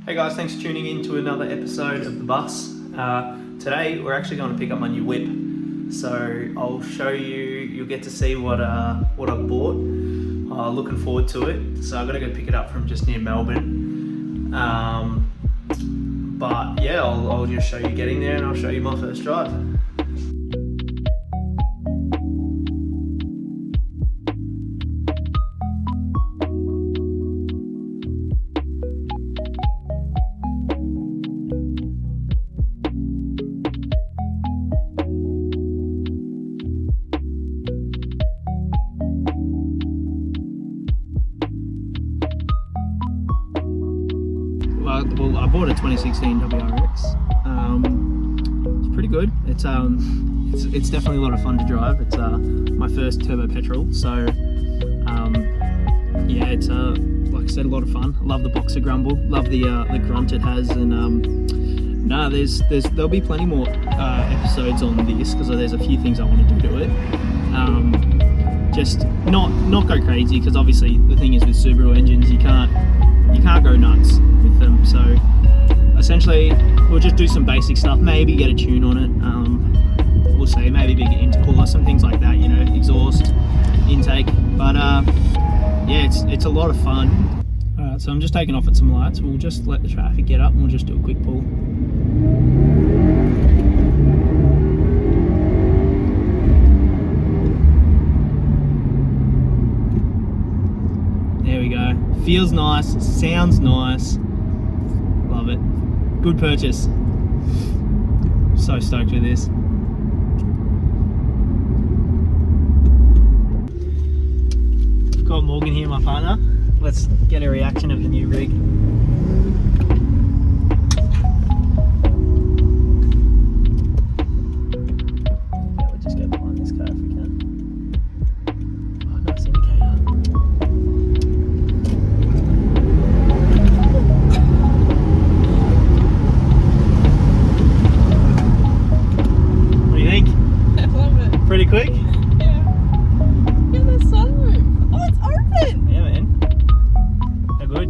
Hey guys, thanks for tuning in to another episode of The Bus. Today we're actually going to pick up my new whip. So I'll show you, you'll get to see what I bought. Looking forward to it. So I've got to go pick it up from just near Melbourne. But yeah, I'll just show you getting there and I'll show you my first drive. Well, I bought a 2016 WRX. It's pretty good. It's definitely a lot of fun to drive. It's my first turbo petrol, so yeah, it's like I said, a lot of fun. I love the boxer grumble, love the grunt it has, and there'll be plenty more episodes on this because there's a few things I want to do to it. Just not go crazy, because obviously the thing is with Subaru engines, you can't go nuts with them. So essentially we'll just do some basic stuff, maybe get a tune on it. We'll see, maybe big intercooler, some things like that, exhaust, intake. But yeah, it's a lot of fun. Alright, so I'm just taking off at some lights. We'll just let the traffic get up and we'll just do a quick pull. There we go. Feels nice, sounds nice. Love it. Good purchase. So stoked with this. I've got Morgan here, my partner. Let's get a reaction of the new rig. Yeah, we'll just go behind this car if we can. Oh, nice indicator. Pretty quick? Yeah. Yeah, the sunroof. Oh, it's open! Yeah, man. How good?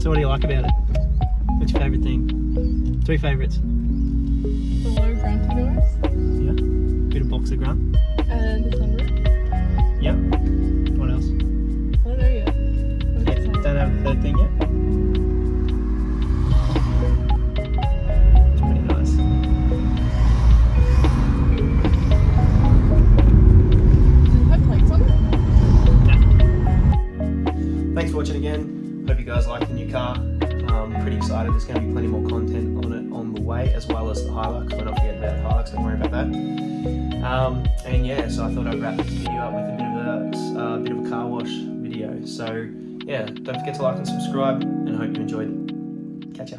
So what do you like about it? What's your favourite thing? 3 favourites? The low grunty noise. Yeah. Bit of boxer grunt. And the sunroof. Yep. What else? I don't know yet. Don't have a third thing yet? It's pretty nice. Thanks for watching again. Hope you guys like the new car. Pretty excited. There's going to be plenty more content on it on the way, as well as the Hilux. We're not forgetting about the Hilux, don't worry about that. And yeah, so I thought I'd wrap this video up with a bit of a car wash video. So yeah, don't forget to like and subscribe, and I hope you enjoyed it. Catch ya.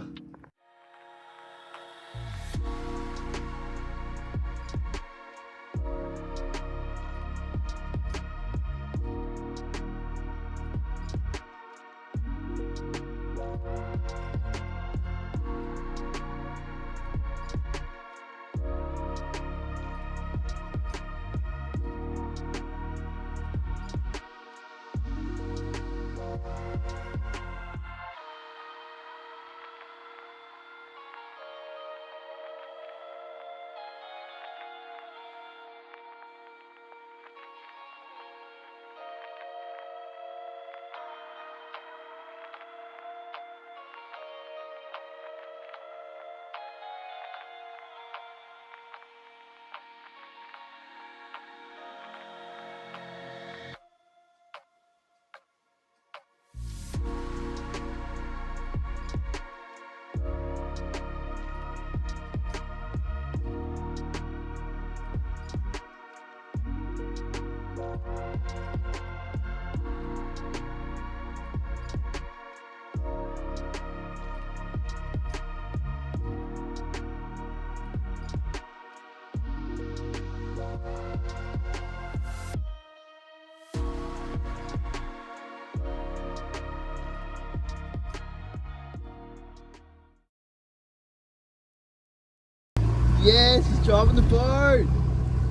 Yes, he's driving the boat.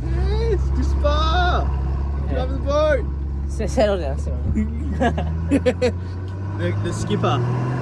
Yes, to Spa. Driving the boat. Settle down, the skipper.